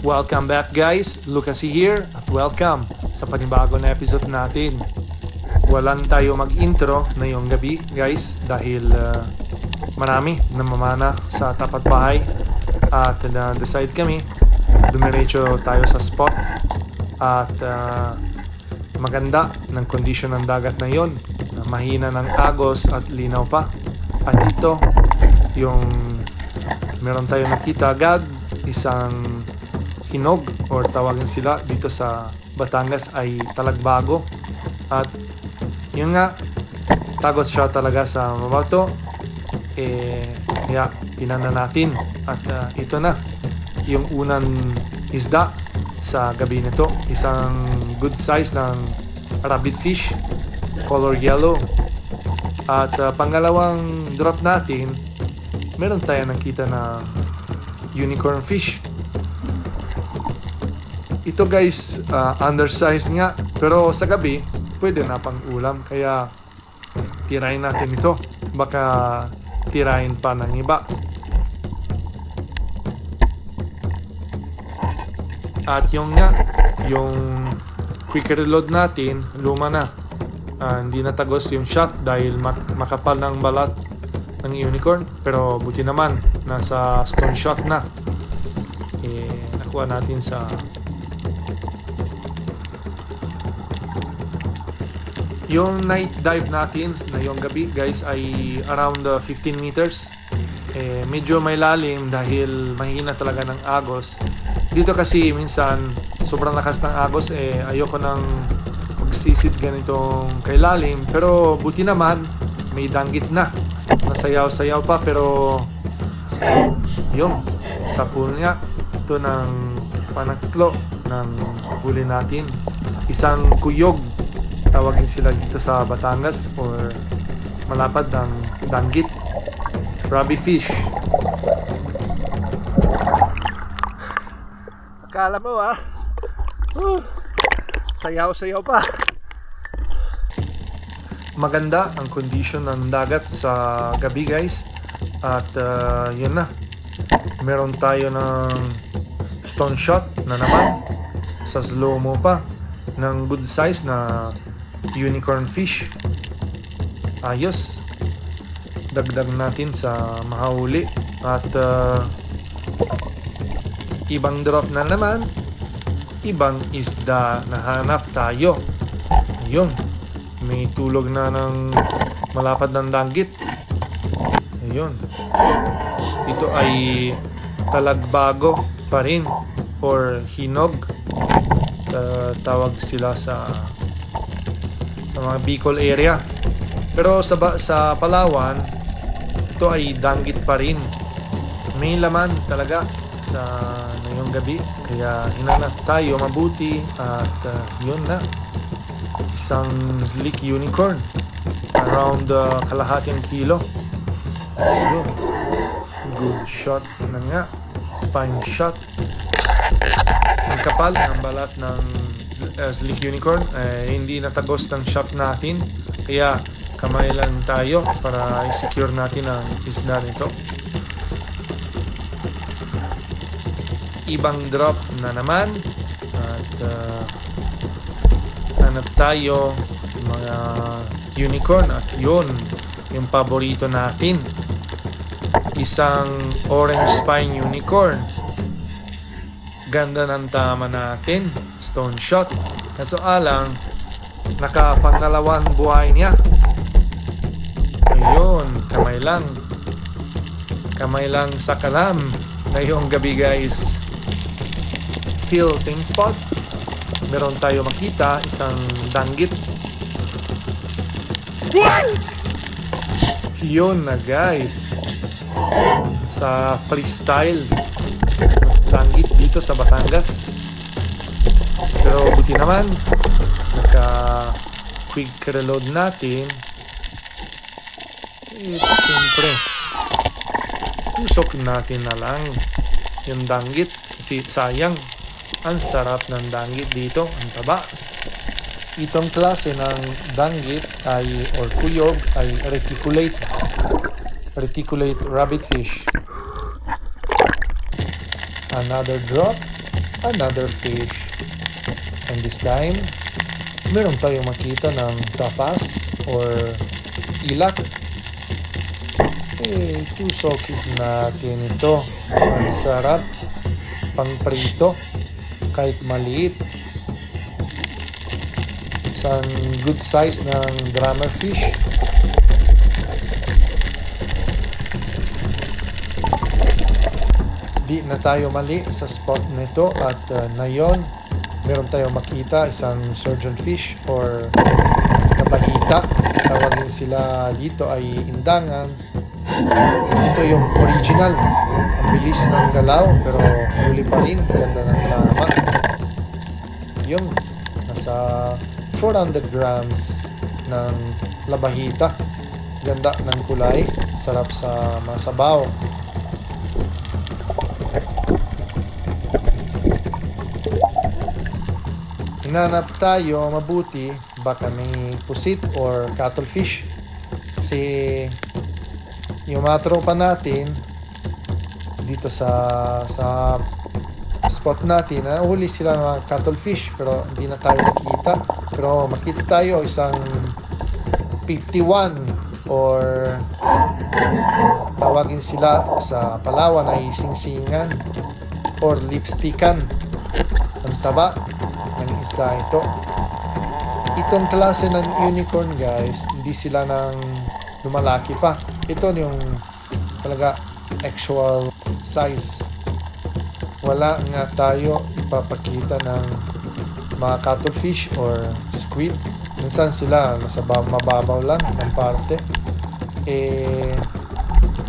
Welcome back guys, Lucas here at welcome sa panibago na episode natin. Walang tayo mag-intro ngayong gabi guys dahil marami namamana sa tapat bahay at na-decide kami dumiretso tayo sa spot at maganda ng kondisyon ng dagat na yon, mahina ng agos at linaw pa. At ito yung meron tayo nakita agad, isang hinog or tawagin sila dito sa Batangas ay talagbago. At yun nga, tagot siya talaga sa mabato. Pinana natin at ito na yung unang isda sa gabi nito. Isang good size ng rabbit fish, color yellow. At pangalawang drop natin, meron tayo nakita na unicorn fish. Ito guys, undersized nga, pero sa gabi pwede na pang ulam, kaya tirahin natin ito. Baka tirahin pa ng iba. At yung quick reload natin, luma na. Hindi natagos yung shot dahil makapal ng balat ng unicorn, pero buti naman nasa stone shot na. Nakuha natin sa yung night dive natin na yung gabi guys ay around 15 meters. Medyo may lalim dahil mahina talaga ng agos. Dito kasi minsan sobrang lakas ng agos, ayoko nang magsisid ganitong kay lalim, pero buti naman may danggit na. Nasayaw-sayaw pa, pero yung sa pool niya ito ng panakitlo ng huli natin. Isang kuyog tawagin sila dito sa Batangas or malapad ng danggit, rabbit fish. Akala mo sayaw-sayaw pa. Maganda ang condition ng dagat sa gabi guys. At yun na, meron tayo ng stone shot na naman sa slow mo pa ng good size na unicorn fish. Ayos, dagdag natin sa mahuli. At ibang drop na naman, ibang isda na hanap tayo. Ayun, may tulog na ng malapad ng danggit. Ayun, ito ay talagbago pa rin or hinog, tawag sila sa mga Bicol area. Pero sa Palawan, ito ay danggit pa rin. May laman talaga sa ngayong gabi, kaya hinanap tayo mabuti. At yun na, isang slick unicorn, around kalahating kilo. Yun, good shot na nga, spine shot. Ang kapal ng balat ng slick unicorn, hindi natagos ng shaft natin, kaya kamay lang tayo para i-secure natin ang isda nito. Ibang drop na naman at hanap tayo sa mga unicorn. At yun yung paborito natin, isang orange spine unicorn. Ganda ng tama natin, stone shot. Kaso alang nakapangalawang buhay niya. Ayun, kamay lang sa kalam ngayong gabi guys. Still same spot, meron tayo makita isang danggit. Yun na guys, sa freestyle mas danggit dito sa Batangas. Pero buti naman naka quick reload natin. Siyempre usok natin na lang yung danggit kasi sayang, ang sarap ng danggit dito, ang taba. Itong klase ng danggit ay or kuyog ay reticulate rabbit fish. Another drop another fish. And this time, meron tayong makita ng tapas or ilak. Tusokit natin ito. Ang sarap. Pangprito. Kahit maliit. Isang good size ng drummer fish. Di na tayo mali sa spot nito at ngayon meron tayong makita isang surgeon fish or nabahita. Tawagin sila dito ay indangan. Ito yung original. Ang bilis ng galaw pero huli pa rin. Ganda ng tama. Yung nasa 400 grams ng labahita. Ganda ng kulay. Sarap sa masabaw. Hinanap tayo mabuti baka may pusit or cuttlefish kasi yung mga tropa natin dito sa spot natin huli sila ng mga cuttlefish pero hindi na tayo nakita, pero makita tayo isang 51 or tawagin sila sa Palawan ay singsingan or lipstickan. Ang taba ng isda ito. Itong klase ng unicorn guys, hindi sila nang lumalaki pa. Ito yung talaga actual size. Wala nga tayo ipapakita ng mga cuttlefish or squid. Minsan sila nasa mababaw lang ng parte.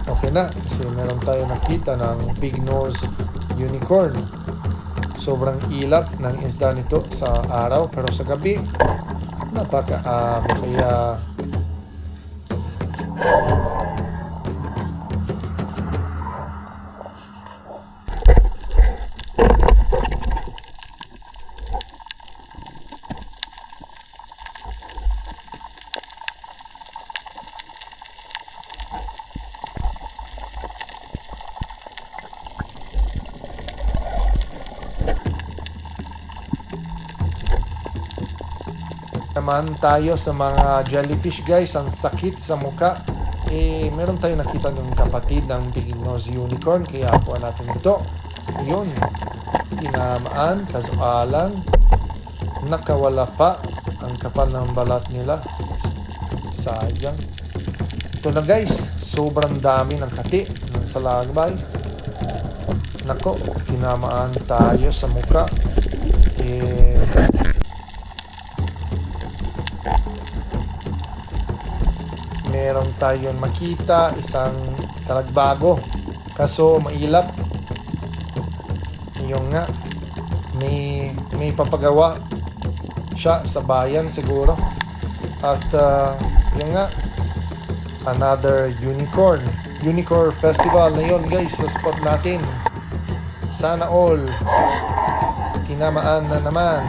Okay na kasi meron tayo nakita ng big nose unicorn. Sobrang ilap ng isda nito sa araw pero sa gabi napakaami kaya naman tayo sa mga jellyfish guys. Ang sakit sa muka. Meron tayo nakita ng kapatid ng big nose unicorn kaya kuha natin ito. Yun, tinamaan, kasualan, nakawala pa ang kapal ng balat nila. Sayang. Ito na guys, sobrang dami ng kati ng salagbay. Nako, tinamaan tayo sa muka. Meron tayong makita isang talagbago kaso mailap. Yung nga may papagawa siya sa bayan siguro at yung nga another unicorn festival na yun guys sa spot natin. Sana all tinamaan na naman.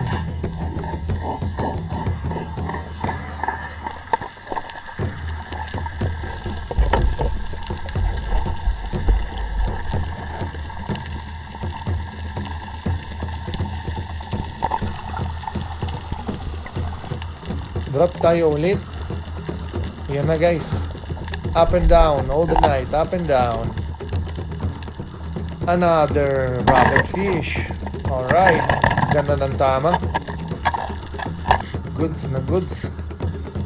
Drop tayo ulit. Yan na guys. Up and down all the night. Up and down. Another rabbit fish. Alright. Ganda ng tama. Goods na goods.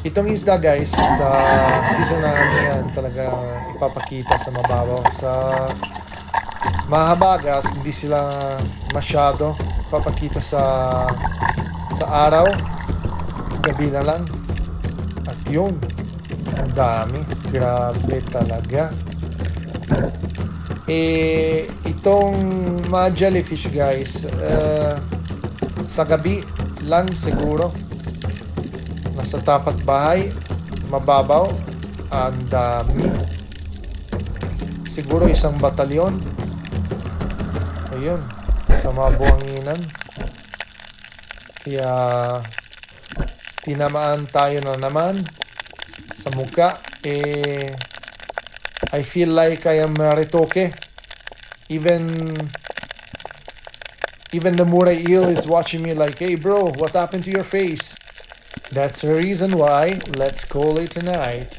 Itong isda guys, sa season na yan talaga ipapakita sa mababaw. Sa mahabagat, hindi sila masyado papakita sa araw. Gabi na lang. At yun, ang dami. Grabe talaga. Itong mga jellyfish guys, sa gabi lang siguro. Nasa tapat bahay, mababaw, ang dami. Siguro isang batalyon. Ayun, sa mga buwanginan. Kaya tinamaan tayo na naman sa muka. I feel like I am Maritoke. Even Even the Muray eel is watching me like, hey bro, what happened to your face? That's the reason why. Let's call it a night.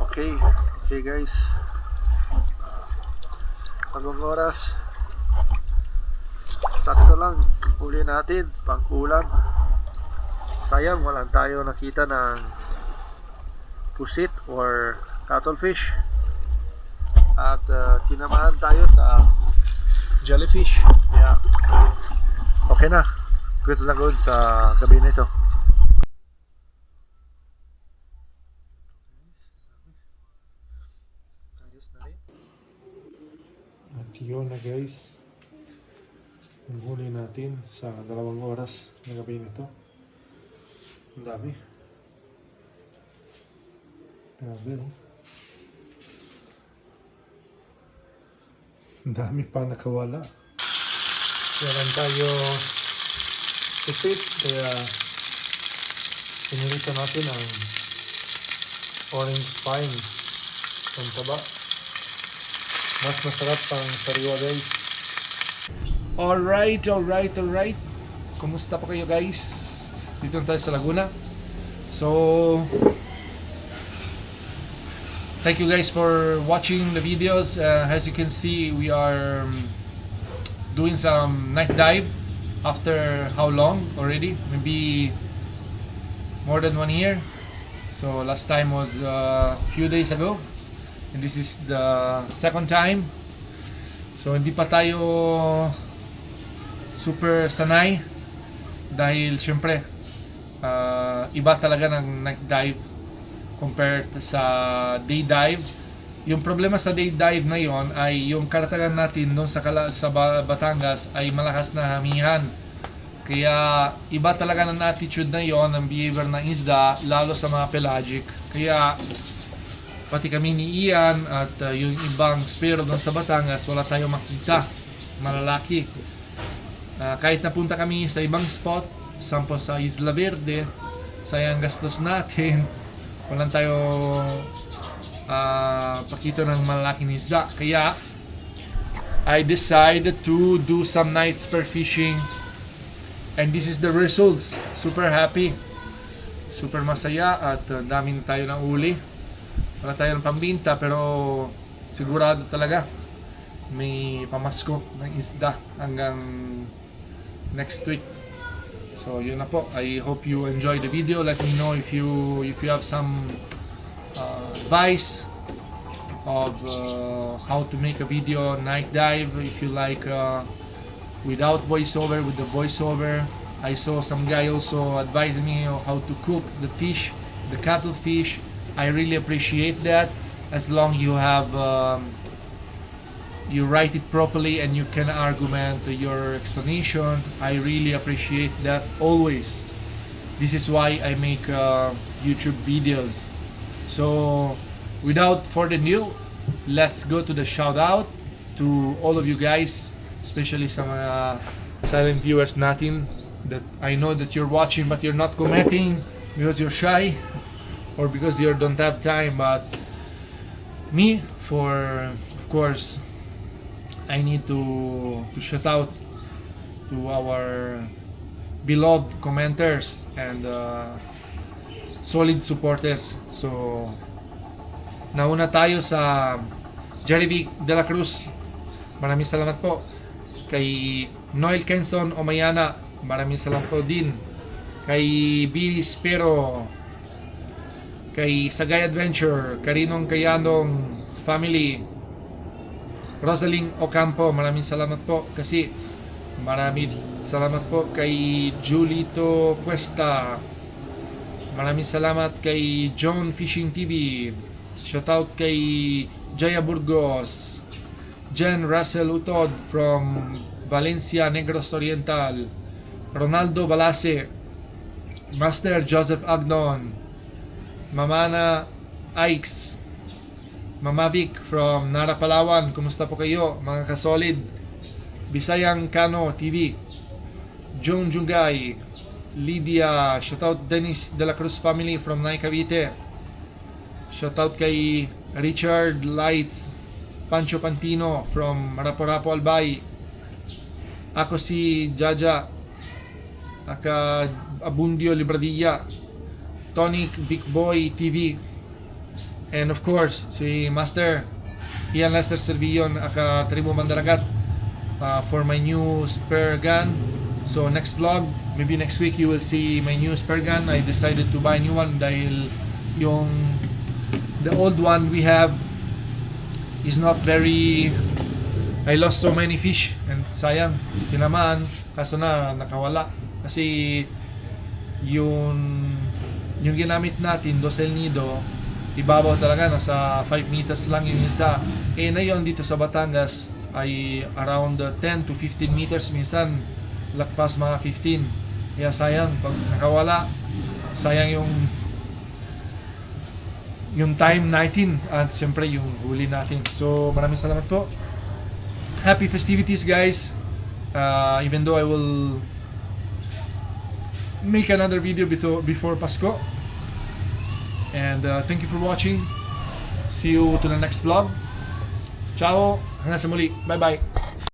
Okay guys. Anong oras? Sakto lang. Huli natin. Pangkulam. Sayang, wala tayo nakita ng pusit or cuttlefish. At tinamaan tayo sa jellyfish. Kaya okay na. Good na good sa gabi nito. At yun na guys, ang huli natin sa 2 oras na gabi nito. Ang dami. Grabe, no? Ang dami pa nakawala. Meron tayo pusit, kaya pinilitan natin ang orange spine ang taba. Mas masarap pang sariwa guys. Alright. Kumusta po kayo guys? Dito na tayo sa Laguna. So thank you guys for watching the videos. As you can see, we are doing some night dive after how long already? Maybe more than 1 year. So last time was a few days ago, and this is the second time. So hindi pa tayo super sanay dahil syempre iba talaga ng night dive compared sa day dive. Yung problema sa day dive na yon ay yung karatagan natin doon sa Batangas ay malakas na hamihan. Kaya iba talaga ng attitude na yon, ng behavior ng isda, lalo sa mga pelagic. Kaya pati kami ni Ian at yung ibang spero doon sa Batangas, wala tayong makita malalaki. Kahit napunta kami sa ibang spot, sampo sa Isla Verde, sayang gastos natin. Walang tayo pakita ng malalaking isda. Kaya I decided to do some night spear fishing, and this is the results. Super happy, super masaya, at dami na tayo ng uli. Wala tayo ng pambinta, pero sigurado talaga may pamasko ng isda hanggang next week. So yun na po. I hope you enjoy the video. Let me know if you have some advice of how to make a video night dive. If you like without voiceover, with the voiceover. I saw some guy also advise me on how to cook the fish, the cuttlefish. I really appreciate that, as long you have you write it properly and you can argument your explanation. I really appreciate that always. This is why I make YouTube videos. So without further ado, let's go to the shout out to all of you guys, especially sa mga silent viewers natin that I know that you're watching but you're not commenting because you're shy or because you don't have time. But me, of course, I need to shout out to our beloved commenters and solid supporters. So nauna tayo sa Jerry De La Cruz, maraming salamat po. Kay Noel Kenson Omayana, maraming salamat po din. Kay Billy Spero, kay Sagay Adventure, Karinong Kayanong Family, Rosaling Ocampo, maraming salamat po. Kasi maraming salamat po kay Julito Cuesta, maraming salamat kay John Fishing TV, shoutout kay Jaya Burgos, Jen Russell Utod from Valencia, Negros Oriental, Ronaldo Balase, Master Joseph Agnon, Mamana Ikes, Mama Vic from Nara, Palawan. Kumusta po kayo mga kasolid? Bisayang Kano TV, Jung Jungay, Lydia, shoutout Dennis De La Cruz family from Nay Cavite, shoutout kay Richard Lights, Pancho Pantino from Rapo-Rapo Albay. Ako si Jaja aka Abundio Libradilla, Tonic Big Boy TV, and of course si Master Ian Lester Servillon aka Tribu Mandaragat for my new spare gun. So next vlog, maybe next week, you will see my new spare gun. I decided to buy a new one dahil the old one we have is not very, I lost so many fish and sayang, tinamaan, kaso nakawala kasi yung ginamit natin, Dos El Nido, ibabaw talaga, nasa 5 meters lang yung isda. Ngayon dito sa Batangas ay around 10 to 15 meters, minsan lakpas mga 15. Kaya sayang pag nakawala, sayang yung time natin at siyempre yung huli natin. So maraming salamat po. Happy festivities, guys. Even though I will make another video before Pasko. And thank you for watching. See you to the next vlog. Ciao. Hanggang sa muli. Bye bye.